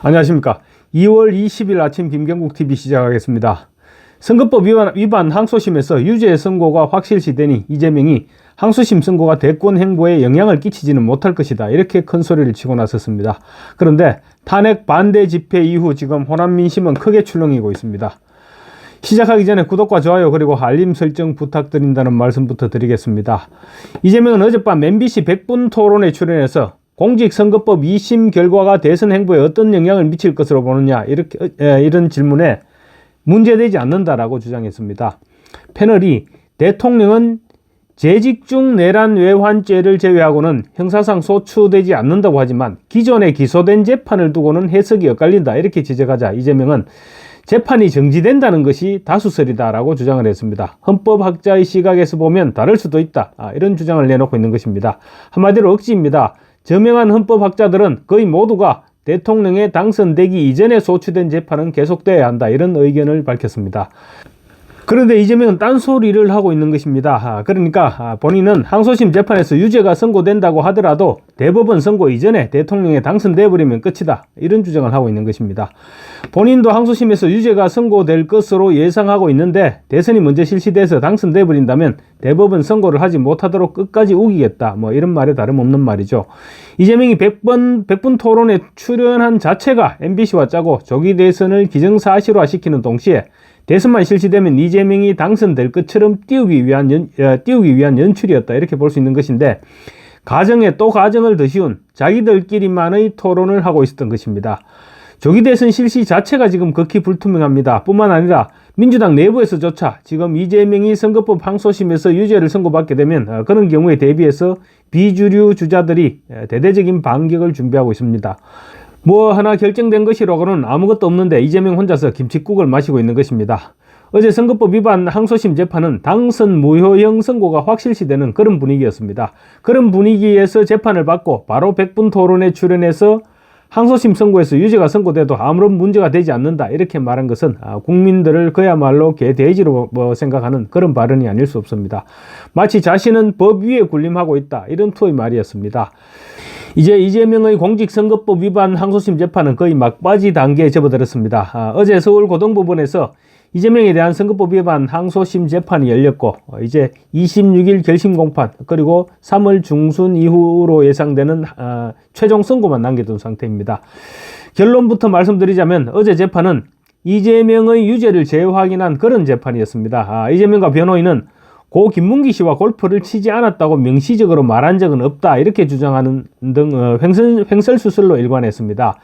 안녕하십니까. 2월 20일 아침 김경국TV 시작하겠습니다. 선거법 위반 항소심에서 유죄 선고가 확실시되니 이재명이 항소심 선고가 대권 행보에 영향을 끼치지는 못할 것이다, 이렇게 큰 소리를 치고 나섰습니다. 그런데 탄핵 반대 집회 이후 지금 호남 민심은 크게 출렁이고 있습니다. 시작하기 전에 구독과 좋아요 그리고 알림 설정 부탁드린다는 말씀부터 드리겠습니다. 이재명은 어젯밤 MBC 100분 토론에 출연해서 공직선거법 2심 결과가 대선 행보에 어떤 영향을 미칠 것으로 보느냐, 이런 질문에 문제되지 않는다라고 주장했습니다. 패널이 대통령은 재직 중 내란 외환죄를 제외하고는 형사상 소추되지 않는다고 하지만 기존에 기소된 재판을 두고는 해석이 엇갈린다, 이렇게 지적하자 이재명은 재판이 정지된다는 것이 다수설이다라고 주장을 했습니다. 헌법학자의 시각에서 보면 다를 수도 있다, 이런 주장을 내놓고 있는 것입니다. 한마디로 억지입니다. 저명한 헌법학자들은 거의 모두가 대통령에 당선되기 이전에 소추된 재판은 계속돼야 한다, 이런 의견을 밝혔습니다. 그런데 이재명은 딴소리를 하고 있는 것입니다. 그러니까 본인은 항소심 재판에서 유죄가 선고된다고 하더라도 대법원 선고 이전에 대통령에 당선돼 버리면 끝이다, 이런 주장을 하고 있는 것입니다. 본인도 항소심에서 유죄가 선고될 것으로 예상하고 있는데 대선이 먼저 실시돼서 당선돼 버린다면 대법원 선고를 하지 못하도록 끝까지 우기겠다, 이런 말에 다름없는 말이죠. 이재명이 100분 토론에 출연한 자체가 MBC와 짜고 조기 대선을 기정사실화 시키는 동시에 대선만 실시되면 이재명이 당선될 것처럼 띄우기 위한 연출이었다, 이렇게 볼 수 있는 것인데, 가정에 또 가정을 더 씌운 자기들끼리만의 토론을 하고 있었던 것입니다. 조기 대선 실시 자체가 지금 극히 불투명합니다. 뿐만 아니라 민주당 내부에서조차 지금 이재명이 선거법 항소심에서 유죄를 선고받게 되면 그런 경우에 대비해서 비주류 주자들이 대대적인 반격을 준비하고 있습니다. 하나 결정된 것이라고는 아무것도 없는데 이재명 혼자서 김칫국을 마시고 있는 것입니다. 어제 선거법 위반 항소심 재판은 당선 무효형 선고가 확실시되는 그런 분위기였습니다. 그런 분위기에서 재판을 받고 바로 100분 토론에 출연해서 항소심 선고에서 유죄가 선고돼도 아무런 문제가 되지 않는다, 이렇게 말한 것은 국민들을 그야말로 개돼지로 생각하는 그런 발언이 아닐 수 없습니다. 마치 자신은 법 위에 군림하고 있다, 이런 투의 말이었습니다. 이제 이재명의 공직선거법 위반 항소심 재판은 거의 막바지 단계에 접어들었습니다. 어제 서울고등법원에서 이재명에 대한 선거법 위반 항소심 재판이 열렸고, 이제 26일 결심 공판 그리고 3월 중순 이후로 예상되는 최종 선고만 남겨둔 상태입니다. 결론부터 말씀드리자면 어제 재판은 이재명의 유죄를 재확인한 그런 재판이었습니다. 이재명과 변호인은 고 김문기 씨와 골프를 치지 않았다고 명시적으로 말한 적은 없다, 이렇게 주장하는 등 횡설수설로 일관했습니다.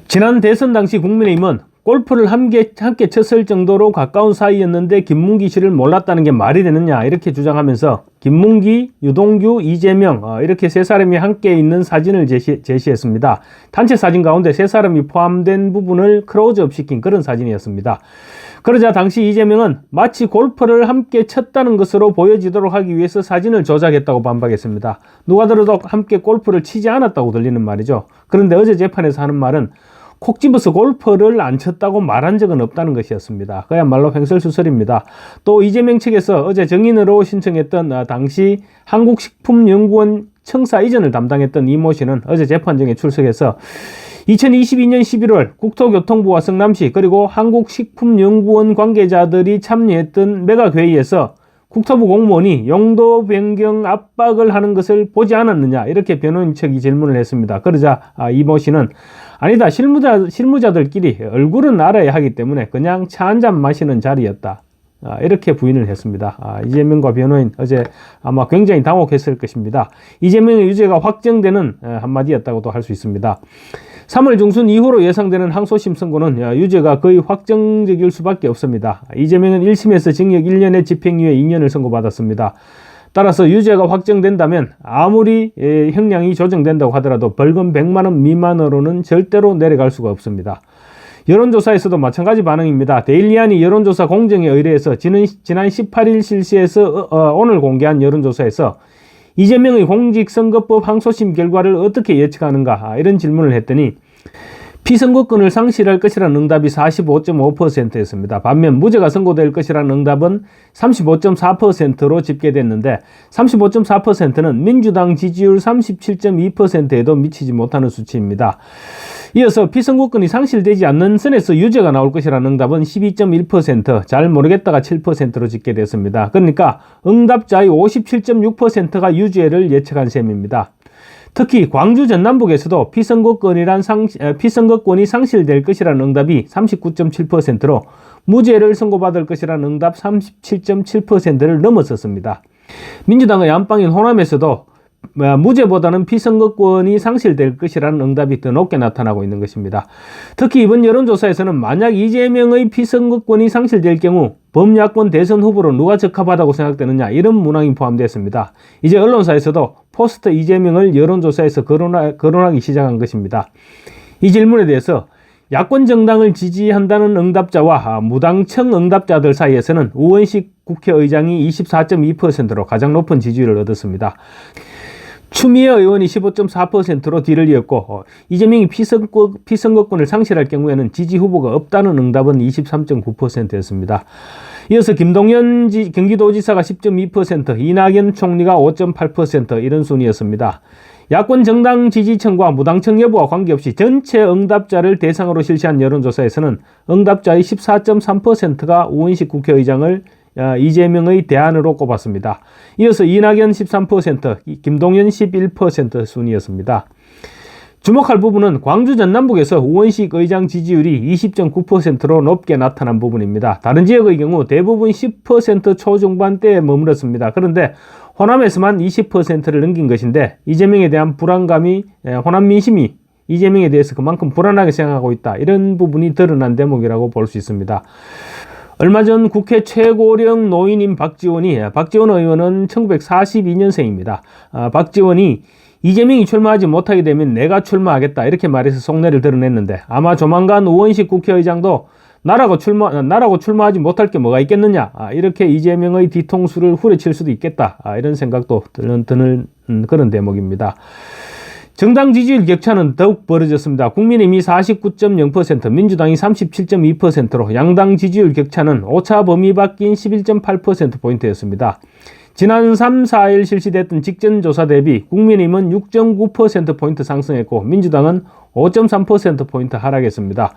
지난 대선 당시 국민의힘은 골프를 함께 쳤을 정도로 가까운 사이였는데 김문기 씨를 몰랐다는 게 말이 되느냐, 이렇게 주장하면서 김문기, 유동규, 이재명 이렇게 세 사람이 함께 있는 사진을 제시했습니다. 단체 사진 가운데 세 사람이 포함된 부분을 클로즈업 시킨 그런 사진이었습니다. 그러자 당시 이재명은 마치 골프를 함께 쳤다는 것으로 보여지도록 하기 위해서 사진을 조작했다고 반박했습니다. 누가 들어도 함께 골프를 치지 않았다고 들리는 말이죠. 그런데 어제 재판에서 하는 말은 콕 집어서 골프를 안 쳤다고 말한 적은 없다는 것이었습니다. 그야말로 횡설수설입니다. 또 이재명 측에서 어제 정인으로 신청했던 당시 한국식품연구원 청사 이전을 담당했던 이모 씨는 어제 재판정에 출석해서 2022년 11월 국토교통부와 성남시 그리고 한국식품연구원 관계자들이 참여했던 매각회의에서 국토부 공무원이 용도 변경 압박을 하는 것을 보지 않았느냐, 이렇게 변호인 측이 질문을 했습니다. 그러자 이모 씨는 아니다, 실무자들끼리 얼굴은 알아야 하기 때문에 그냥 차 한잔 마시는 자리였다, 이렇게 부인을 했습니다. 이재명과 변호인 어제 아마 굉장히 당혹했을 것입니다. 이재명의 유죄가 확정되는 한마디였다고도 할 수 있습니다. 3월 중순 이후로 예상되는 항소심 선고는 유죄가 거의 확정적일 수밖에 없습니다. 이재명은 1심에서 징역 1년에 집행유예 2년을 선고받았습니다. 따라서 유죄가 확정된다면 아무리 형량이 조정된다고 하더라도 벌금 100만 원 미만으로는 절대로 내려갈 수가 없습니다. 여론조사에서도 마찬가지 반응입니다. 데일리안이 여론조사 공정에 의뢰해서 지난 18일 실시해서 오늘 공개한 여론조사에서 이재명의 공직선거법 항소심 결과를 어떻게 예측하는가, 이런 질문을 했더니 피선거권을 상실할 것이라는 응답이 45.5%였습니다. 반면 무죄가 선고될 것이라는 응답은 35.4%로 집계됐는데 35.4%는 민주당 지지율 37.2%에도 미치지 못하는 수치입니다. 이어서 피선거권이 상실되지 않는 선에서 유죄가 나올 것이라는 응답은 12.1%, 잘 모르겠다가 7%로 집계됐습니다. 그러니까 응답자의 57.6%가 유죄를 예측한 셈입니다. 특히 광주 전남북에서도 피선거권이 상실될 것이라는 응답이 39.7%로 무죄를 선고받을 것이라는 응답 37.7%를 넘어섰습니다. 민주당의 안방인 호남에서도 무죄보다는 피선거권이 상실될 것이라는 응답이 더 높게 나타나고 있는 것입니다. 특히 이번 여론조사에서는 만약 이재명의 피선거권이 상실될 경우 범야권 대선 후보로 누가 적합하다고 생각되느냐, 이런 문항이 포함되었습니다. 이제 언론사에서도 포스트 이재명을 여론조사에서 거론하기 시작한 것입니다. 이 질문에 대해서 야권 정당을 지지한다는 응답자와 무당청 응답자들 사이에서는 우원식 국회의장이 24.2%로 가장 높은 지지율을 얻었습니다. 추미애 의원이 15.4%로 뒤를 이었고, 이재명이 피선거권을 상실할 경우에는 지지 후보가 없다는 응답은 23.9%였습니다. 이어서 김동연 경기도지사가 10.2%, 이낙연 총리가 5.8% 이런 순이었습니다. 야권 정당 지지층과 무당층 여부와 관계없이 전체 응답자를 대상으로 실시한 여론조사에서는 응답자의 14.3%가 우원식 국회의장을 이재명의 대안으로 꼽았습니다. 이어서 이낙연 13%, 김동연 11% 순이었습니다. 주목할 부분은 광주 전남북에서 우원식 의장 지지율이 20.9%로 높게 나타난 부분입니다. 다른 지역의 경우 대부분 10% 초중반대에 머물렀습니다. 그런데 호남에서만 20%를 넘긴 것인데, 이재명에 대한 불안감이, 호남 민심이 이재명에 대해서 그만큼 불안하게 생각하고 있다, 이런 부분이 드러난 대목이라고 볼 수 있습니다. 얼마 전 국회 최고령 노인인 박지원 의원은 1942년생입니다. 박지원이 이재명이 출마하지 못하게 되면 내가 출마하겠다, 이렇게 말해서 속내를 드러냈는데, 아마 조만간 우원식 국회의장도 나라고 출마하지 못할 게 뭐가 있겠느냐, 이렇게 이재명의 뒤통수를 후려칠 수도 있겠다, 이런 생각도 드는 그런 대목입니다. 정당 지지율 격차는 더욱 벌어졌습니다. 국민의힘이 49.0%, 민주당이 37.2%로 양당 지지율 격차는 오차 범위 바뀐 11.8%포인트였습니다. 지난 3, 4일 실시됐던 직전 조사 대비 국민의힘은 6.9%포인트 상승했고, 민주당은 5.3%포인트 하락했습니다.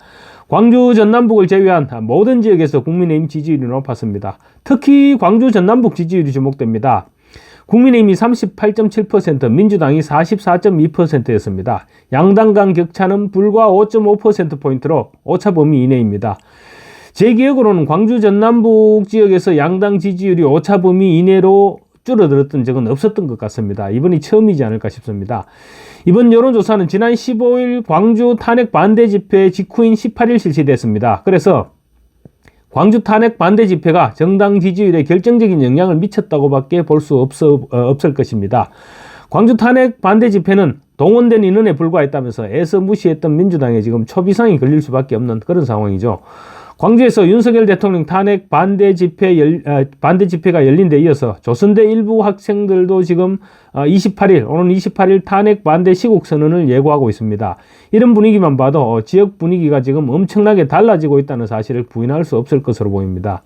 광주 전남북을 제외한 모든 지역에서 국민의힘 지지율이 높았습니다. 특히 광주 전남북 지지율이 주목됩니다. 국민의힘이 38.7%, 민주당이 44.2%였습니다. 양당 간 격차는 불과 5.5%포인트로 오차 범위 이내입니다. 제 기억으로는 광주 전남북 지역에서 양당 지지율이 오차 범위 이내로 줄어들었던 적은 없었던 것 같습니다. 이번이 처음이지 않을까 싶습니다. 이번 여론조사는 지난 15일 광주 탄핵 반대 집회 직후인 18일 실시됐습니다. 그래서 광주 탄핵 반대 집회가 정당 지지율에 결정적인 영향을 미쳤다고밖에 볼 수 없을 것입니다. 광주 탄핵 반대 집회는 동원된 인원에 불과했다면서 애써 무시했던 민주당에 지금 초비상이 걸릴 수밖에 없는 그런 상황이죠. 광주에서 윤석열 대통령 탄핵 반대 집회가 열린 데 이어서 조선대 일부 학생들도 지금 오늘 28일 탄핵 반대 시국 선언을 예고하고 있습니다. 이런 분위기만 봐도 지역 분위기가 지금 엄청나게 달라지고 있다는 사실을 부인할 수 없을 것으로 보입니다.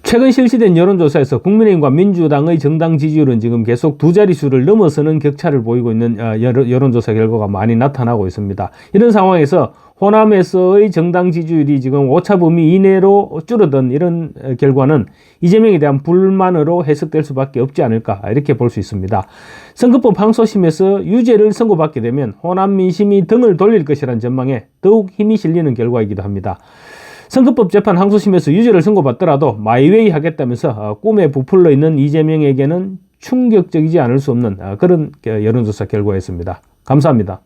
최근 실시된 여론조사에서 국민의힘과 민주당의 정당 지지율은 지금 계속 두 자릿수를 넘어서는 격차를 보이고 있는 여론조사 결과가 많이 나타나고 있습니다. 이런 상황에서 호남에서의 정당 지지율이 지금 오차 범위 이내로 줄어든 이런 결과는 이재명에 대한 불만으로 해석될 수밖에 없지 않을까, 이렇게 볼 수 있습니다. 선거법 항소심에서 유죄를 선고받게 되면 호남 민심이 등을 돌릴 것이라는 전망에 더욱 힘이 실리는 결과이기도 합니다. 선거법 재판 항소심에서 유죄를 선고받더라도 마이웨이 하겠다면서 꿈에 부풀러 있는 이재명에게는 충격적이지 않을 수 없는 그런 여론조사 결과였습니다. 감사합니다.